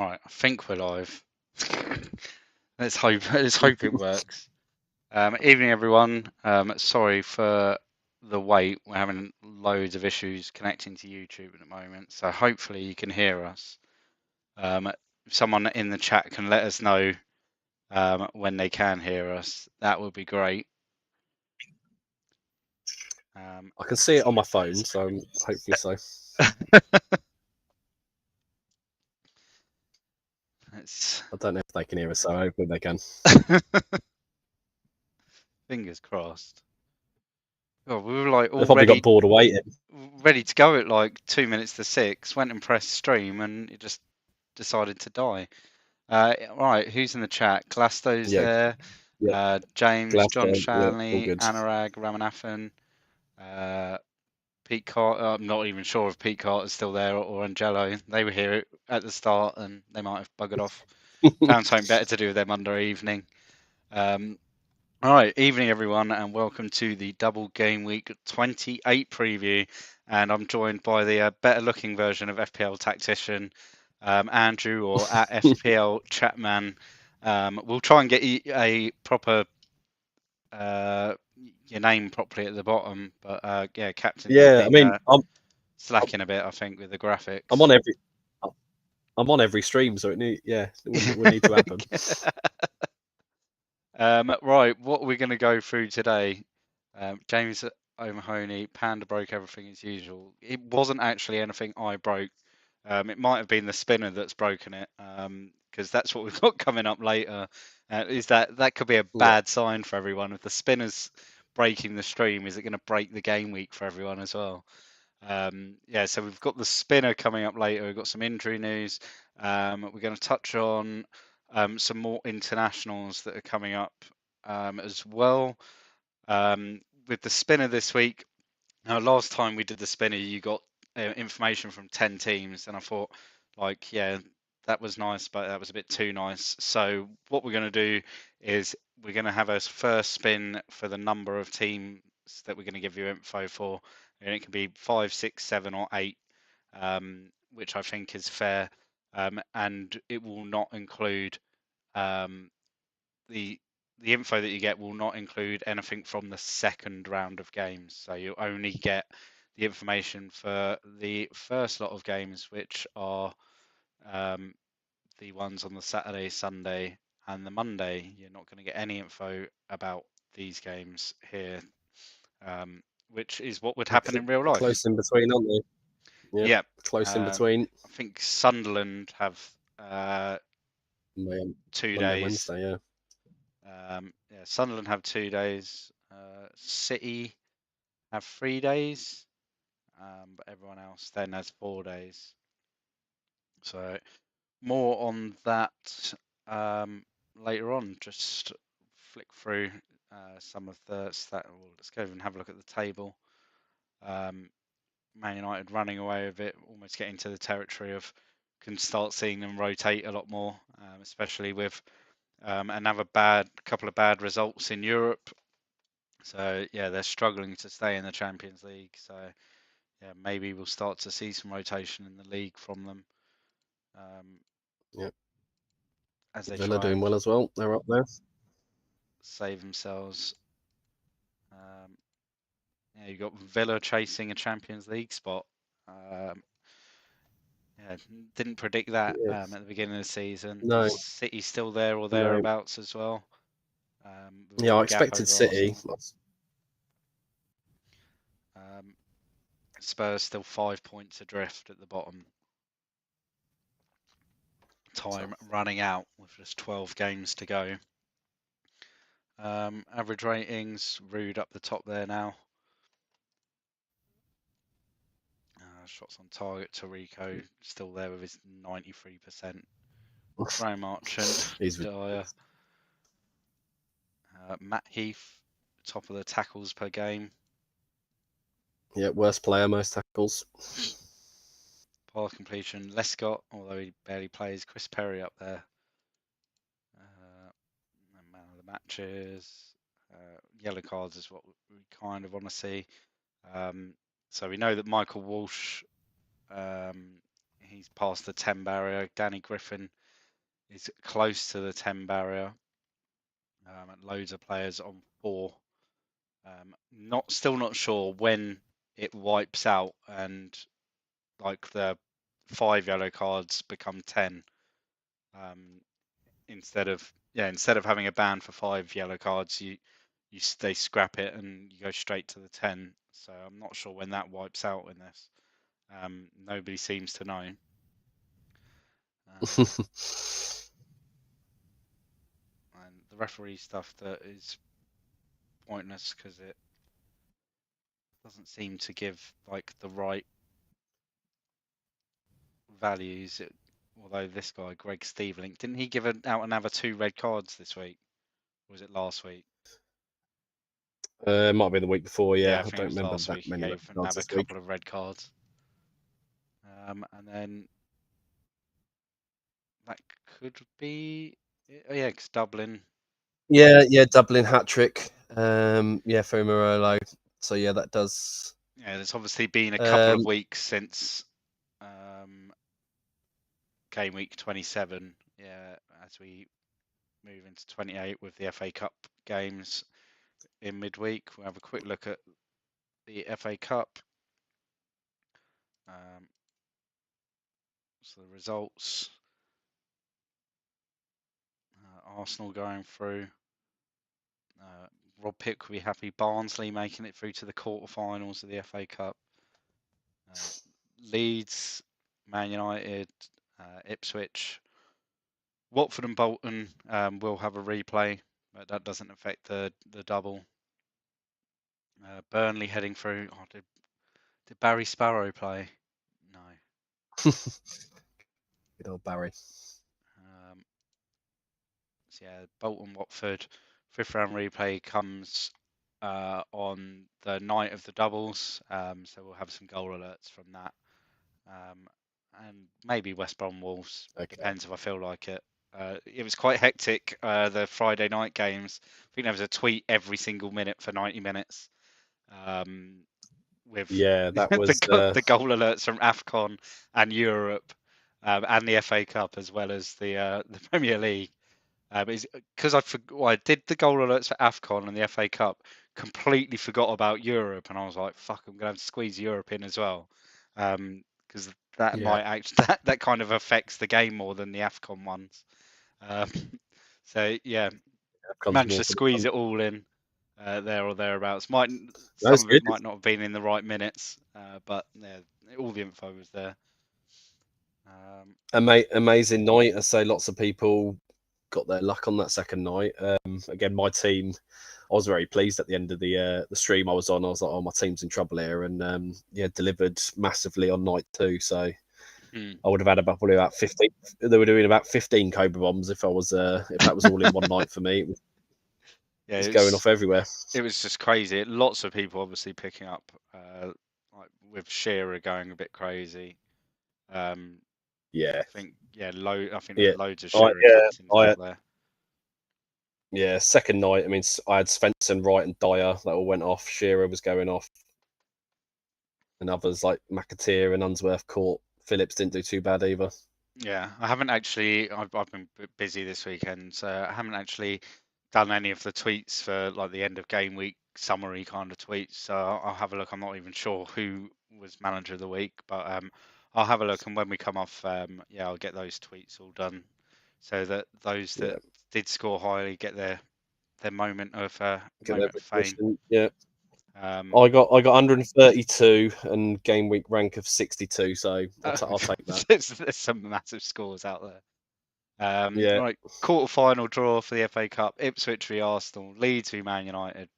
Right, I think we're live. Let's hope it works. Evening, everyone. Sorry for the wait. We're having loads of issues connecting to YouTube at the moment, so hopefully you can hear us. If someone in the chat can let us know when they can hear us, that would be great. I can see it on my phone, so hopefully so. I don't know if they can hear us, so hopefully they can. Fingers crossed. Oh, we were like They probably got bored of waiting. ready to go at like 2 minutes to 6. Went and pressed stream, and it just decided to die. Right, who's in the chat? Glasto's there. Yeah. James, Glasto, John yeah, Shanley, all good. Anurag, Ramanathan, Pete Carter. I'm not even sure if Pete Carter's still there or Angelo. They were here at the start and they might have buggered off. Found something better to do with their Monday evening. All right, evening everyone, and welcome to the Double Game Week 28 preview. And I'm joined by the better-looking version of FPL Tactician, Andrew, or at FPL ChampMan. We'll try and get a proper your name properly at the bottom, but yeah, Captain's been slacking a bit, I think, with the graphics. I'm on every stream, so it would need to happen. Right, what we're going to go through today, James O'Mahony, Panda broke everything as usual. It wasn't actually anything I broke. It might have been the spinner that's broken it, because that's what we've got coming up later. Is that could be a bad sign for everyone if the spinner's breaking the stream? Is it going to break the game week for everyone as well? Yeah, so we've got the spinner coming up later. We've got some injury news. We're going to touch on some more internationals that are coming up as well. With the spinner this week, now last time we did the spinner, you got information from 10 teams, and I thought, like, yeah, that was nice, but that was a bit too nice. So what we're going to do is we're going to have a first spin for the number of teams that we're going to give you info for, and it can be 5, 6, 7, or 8, which I think is fair, and it will not include the info that you get will not include anything from the second round of games. So you only get the information for the first lot of games, which are the ones on the Saturday, Sunday, and the Monday. You're not going to get any info about these games here, which is what would happen in real life. Close in between, aren't they? Yeah, close in between. I think Sunderland have 2 days. Wednesday, yeah. Yeah, Sunderland have 2 days. City have 3 days, but everyone else then has 4 days. So more on that later on. Just flick through some of the stat. Well, let's go and have a look at the table. Man United running away with it, almost getting to the territory of can start seeing them rotate a lot more, especially with another couple of bad results in Europe. So yeah, they're struggling to stay in the Champions League. So yeah, maybe we'll start to see some rotation in the league from them. As they Villa doing well as well. They're up there. Save themselves. Yeah, you got Villa chasing a Champions League spot. Yeah, didn't predict that at the beginning of the season. No. City's still there or thereabouts as well. Yeah, I expected City. Spurs still 5 points adrift at the bottom. Time running out with just 12 games to go. Average ratings, Ruud up the top there now. Shots on target, Torrico still there with his 93%. Graham Marchant, Dyer. Matt Heath, top of the tackles per game. Yeah, worst player, most tackles. Pass completion, Lescott, although he barely plays. Chris Perry up there. Man of the matches. Yellow cards is what we kind of want to see. So we know that Michael Walsh he's past the 10 barrier. Danny Griffin is close to the 10 barrier. And loads of players on 4. Still not sure when it wipes out and like the 5 yellow cards become 10. Instead of having a ban for 5 yellow cards, they scrap it and you go straight to the 10. So I'm not sure when that wipes out in this. Nobody seems to know. And the referee stuff that is pointless because it doesn't seem to give like the right values. Although this guy, Greg Stevelink, didn't he give out another 2 red cards this week? Or was it last week? It might have been the week before. Yeah, I I think it don't was remember last that week. He many red gave cards another this week. couple of red cards. And then that could be, oh yeah, because Dublin. Yeah, Dublin hat trick. Yeah, for Morello. So yeah, that does. Yeah, there's obviously been a couple of weeks since game week 27. Yeah, as we move into 28 with the FA Cup games in midweek, we'll have a quick look at the FA Cup. So the results. Arsenal going through. Rob Pitt will be happy. Barnsley making it through to the quarterfinals of the FA Cup. Leeds, Man United, Ipswich, Watford and Bolton will have a replay, but that doesn't affect the double. Burnley heading through. Oh, did Barry Sparrow play? No. Good old Barry. So yeah, Bolton, Watford, 5th round replay comes on the night of the doubles. So we'll have some goal alerts from that. And maybe West Brom Wolves. Okay. Depends if I feel like it. It was quite hectic, the Friday night games. I think there was a tweet every single minute for 90 minutes. With that was the goal alerts from AFCON and Europe, and the FA Cup, as well as the Premier League. Because I did the goal alerts for AFCON and the FA Cup, completely forgot about Europe, and I was like, "Fuck, I'm gonna have to squeeze Europe in as well," because that might actually that kind of affects the game more than the AFCON ones. So yeah, managed to squeeze it all in there or thereabouts. Some of it might not have been in the right minutes, but yeah, all the info was there. Amazing night. I say lots of people got their luck on that second night. Again, my team, I was very pleased at the end of the stream I was on. I was like, oh, my team's in trouble here, and delivered massively on night 2. So I would have had probably about 15. They were doing about 15 Cobra bombs if that was all in one night for me. It was going off everywhere. It was just crazy. Lots of people obviously picking up, like with Shearer going a bit crazy. Yeah, I think there's loads of Shearer captains out there. Yeah, second night. I mean, I had Svensson, Wright, and Dyer that all went off. Shearer was going off, and others like McAteer and Unsworth caught. Phillips didn't do too bad either. Yeah, I haven't actually. I've been busy this weekend, so I haven't actually done any of the tweets for like the end of game week summary kind of tweets. So I'll have a look. I'm not even sure who was manager of the week, but I'll have a look. And when we come off, I'll get those tweets all done, so that those that did score highly get their moment of fame. Yeah. I got 132 and game week rank of 62, so I'll take that. There's some massive scores out there. Right, quarter-final draw for the FA Cup: Ipswich v Arsenal, Leeds v Man United,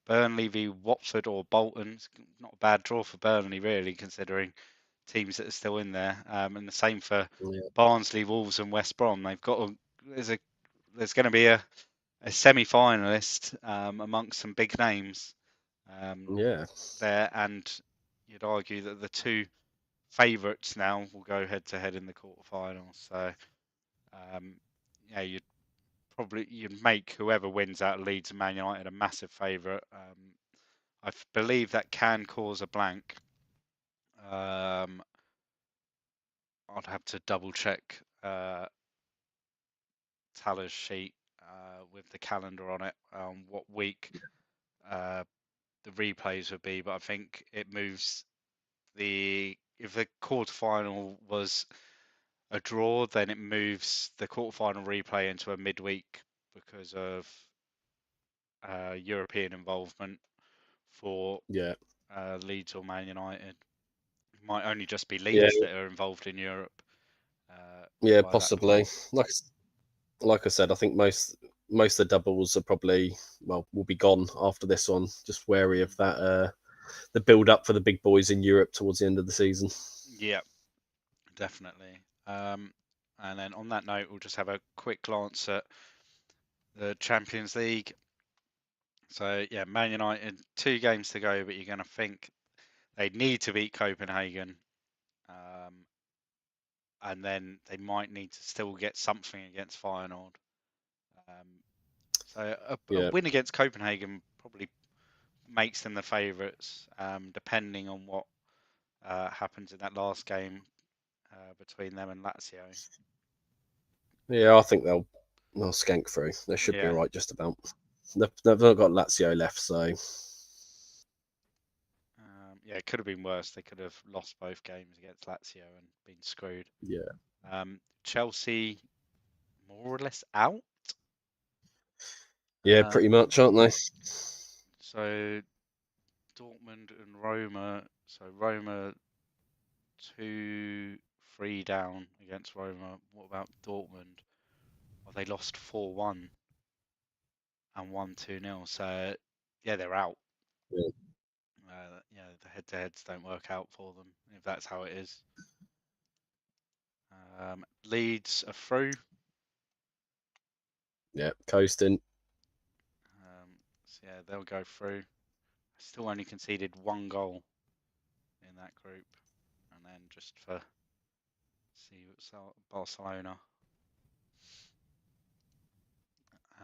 Burnley v Watford or Bolton. It's not a bad draw for Burnley, really, considering teams that are still in there. And the same for Barnsley, Wolves, and West Brom. There's going to be a semi-finalist amongst some big names. There, and you'd argue that the two favourites now will go head-to-head in the quarterfinals. So, you'd make whoever wins out of Leeds and Man United a massive favourite. I believe that can cause a blank. I'd have to double check Taller's sheet with the calendar on it, what week the replays would be, but I think it moves if the quarterfinal was a draw, then it moves the quarterfinal replay into a midweek because of European involvement for Leeds or Man United. It might only just be Leeds that are involved in Europe. Possibly. Like I said, I think most of the doubles are probably will be gone after this one. Just wary of that the build up for the big boys in Europe towards the end of the season. Yeah, definitely. And then on that note, we'll just have a quick glance at the Champions League. So yeah, Man United, 2 games to go, but you're going to think they need to beat Copenhagen, and then they might need to still get something against Feyenoord. So a win against Copenhagen probably makes them the favourites, depending on what happens in that last game between them and Lazio. Yeah, I think they'll skank through. They should be all right just about. They've not got Lazio left, so yeah, it could have been worse. They could have lost both games against Lazio and been screwed. Yeah. Chelsea, more or less out. Yeah, pretty much, aren't they? So Dortmund and Roma. So Roma 2-3 down against Roma. What about Dortmund? Well, they lost 4-1 and won 2-0. So yeah, they're out. Yeah, the head-to-heads don't work out for them if that's how it is. Leeds are through. Yeah, coasting. So yeah, they'll go through. Still only conceded 1 goal in that group, and then just for Barcelona,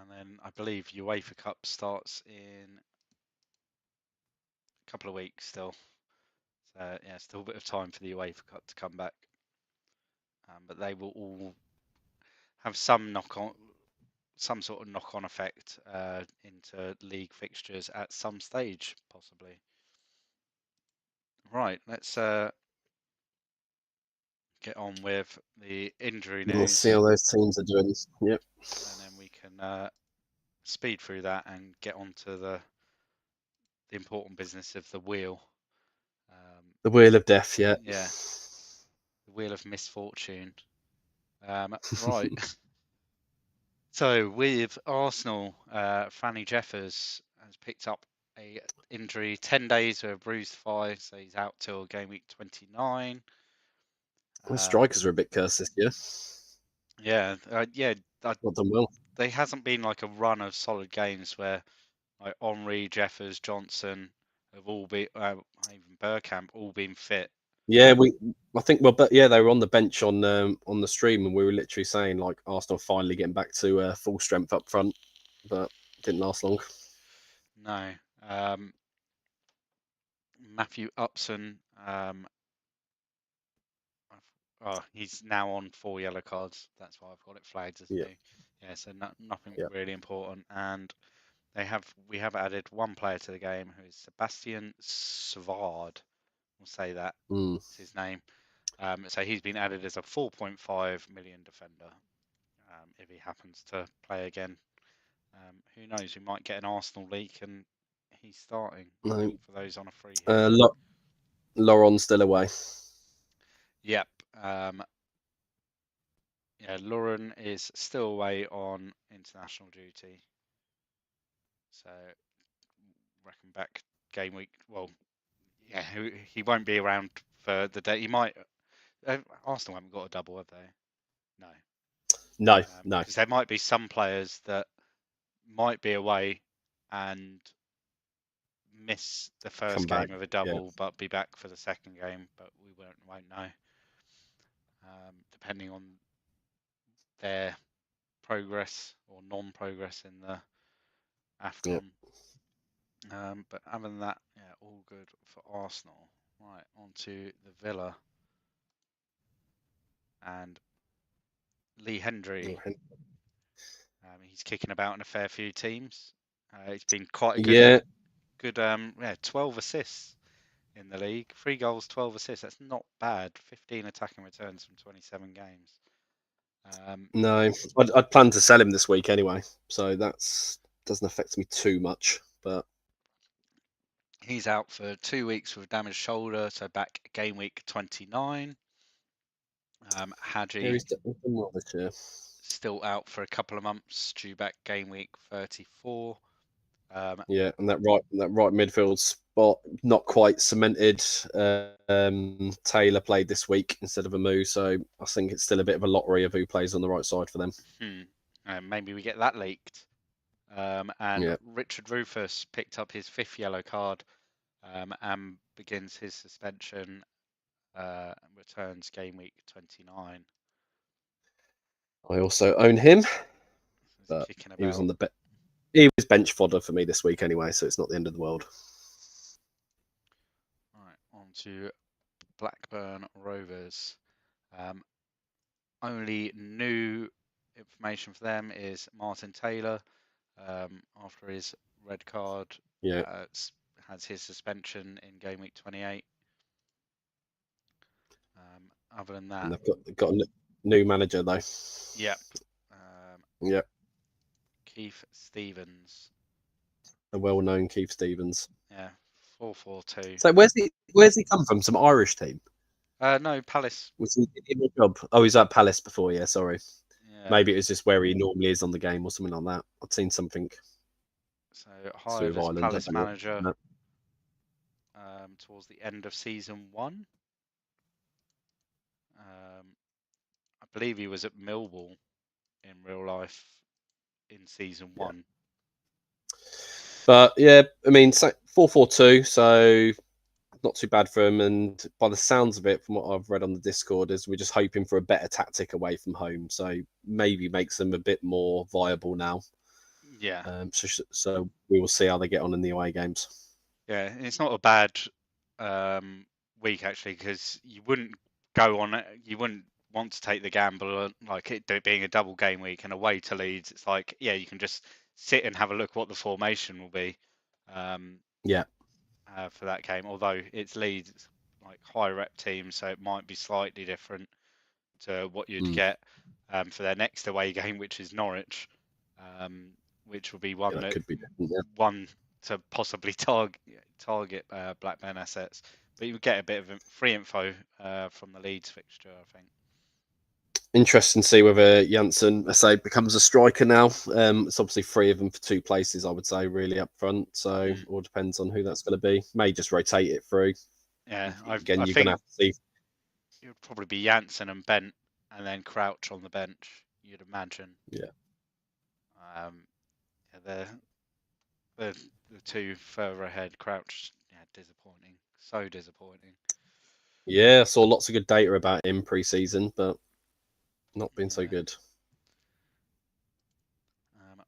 and then I believe UEFA Cup starts in a couple of weeks still. So yeah, still a bit of time for the UEFA Cup to come back, but they will all have some sort of knock-on effect into league fixtures at some stage, possibly. Right, let's get on with the injury news. We'll see how those teams are doing. Yep. And then we can speed through that and get on to the important business of the wheel. The wheel of death, yeah. Yeah. The wheel of misfortune. Right. So with Arsenal, Fanny Jeffers has picked up a injury, 10 days with a bruised thigh, so he's out till game week 29. The strikers are a bit cursed this year. Yeah, not done well. There hasn't been like a run of solid games where like Henry, Jeffers, Johnson have all been, even Bergkamp, all been fit. Yeah, I think they were on the bench on the stream, and we were literally saying like Arsenal finally getting back to full strength up front, but it didn't last long. No. Matthew Upson, he's now on 4 yellow cards. That's why I've got it flagged as new. Yeah, so nothing really important. And we have added 1 player to the game who is Sebastian Savard. We'll say that. That's his name. So he's been added as a 4.5 million defender. If he happens to play again, who knows? We might get an Arsenal leak and he's starting. No. For those on a free hit. Lauren's still away. Yep. Yeah, Lauren is still away on international duty. So reckon back game week. Well, yeah, he won't be around for the day. He might. Arsenal haven't got a double, have they? No. No. Because there might be some players that might be away and miss the first game of a double, but be back for the second game. But we won't know, depending on their progress or non-progress in the AFCON. But other than that, yeah, all good for Arsenal. Right, on to the Villa. and Lee Hendry. He's kicking about in a fair few teams. He's been quite a good 12 assists in the league. 3 goals, 12 assists. That's not bad. 15 attacking returns from 27 games. No, I'd plan to sell him this week anyway, so that doesn't affect me too much. But he's out for 2 weeks with a damaged shoulder, so back game week 29. Hadji he's done well this year. Still out for a couple of months, due back game week 34. Yeah, and that right midfield spot not quite cemented. Taylor played this week instead of Amu, so I think it's still a bit of a lottery of who plays on the right side for them. Maybe we get that leaked. And Richard Rufus picked up his 5th yellow card and begins his suspension. Returns game week 29. I also own him, but he was on the he was bench fodder for me this week anyway, so it's not the end of the world. Right, on to Blackburn Rovers. Only new information for them is Martin Taylor, after his red card, has his suspension in game week 28. Other than that, and they've got a new manager though. Yep. Keith Stevens. A well-known Keith Stevens. Yeah, 4-4-2. So where's he come from? Some Irish team? No, Palace. Was he in a job? Oh, he's at Palace before. Yeah, sorry. Yeah. Maybe it was just where he normally is on the game or something like that. I've seen something. So hired as Palace manager towards the end of season 1. I believe he was at Millwall in real life in season 1. But yeah, I mean, 4-4-2, so not too bad for him. And by the sounds of it, from what I've read on the Discord, is we're just hoping for a better tactic away from home. So maybe makes them a bit more viable now. Yeah. So we will see how they get on in the away games. Yeah, it's not a bad week actually, because you wouldn't go on it. You wouldn't want to take the gamble like it being a double game week and away to Leeds. It's like, yeah, you can just sit and have a look what the formation will be. For that game, although it's Leeds, like high rep team, so it might be slightly different to what you'd get for their next away game, which is Norwich, which will be one that could be different, one to possibly target Blackburn assets. But you would get a bit of free info from the Leeds fixture, I think. Interesting to see whether Janssen, I say, becomes a striker now. It's obviously 3 of them for 2 places, I would say, really up front. So it all depends on who that's going to be. May just rotate it through. Yeah, Again, you're going to have to see. It would probably be Janssen and Bent, and then Crouch on the bench, you'd imagine. Yeah. The 2 further ahead. Crouch, disappointing. So disappointing. Yeah, I saw lots of good data about him pre-season, but not been so good.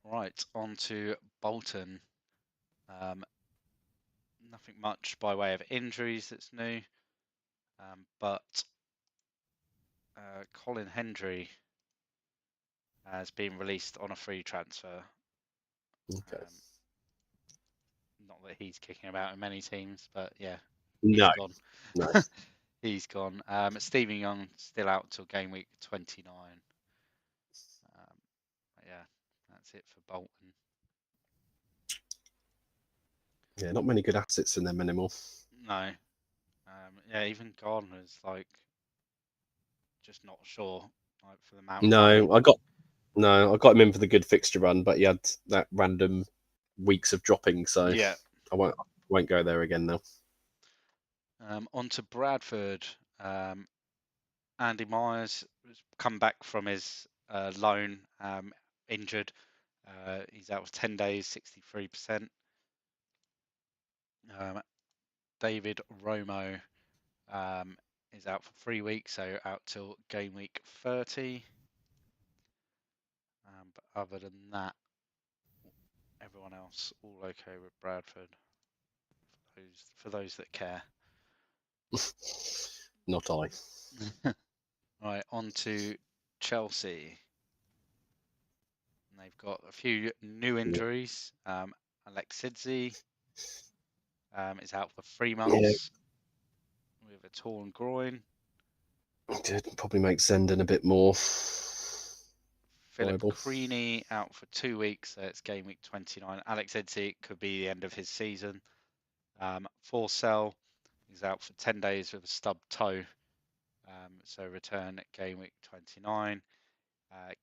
Right, on to Bolton. Nothing much by way of injuries that's new, but Colin Hendry has been released on a free transfer. Okay. Not that he's kicking about in many teams, but yeah, gone. No. He's gone. Stephen Young still out till game week 29. Yeah, that's it for Bolton. Yeah, not many good assets in them anymore. No. Yeah, even Gardner's like just not sure for the amount. No, I got him in for the good fixture run, but he had that random weeks of dropping, so yeah, I won't go there again now. On to Bradford. Andy Myers has come back from his loan, injured. He's out for 10 days, 63%. David Romo is out for 3 weeks, so out till game week 30. But other than that, everyone else all okay with Bradford. For those that care. Not I. Right, on to Chelsea. And they've got a few new injuries. Alexidze is out for 3 months with a torn groin. Did probably make Zenden a bit more Philip viable. Creaney out for 2 weeks, so it's game week 29. Alexidze could be the end of his season. Forsell is out for 10 days with a stubbed toe, so return at game week 29.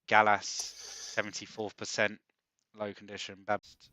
Gallas, 74% low condition. Babst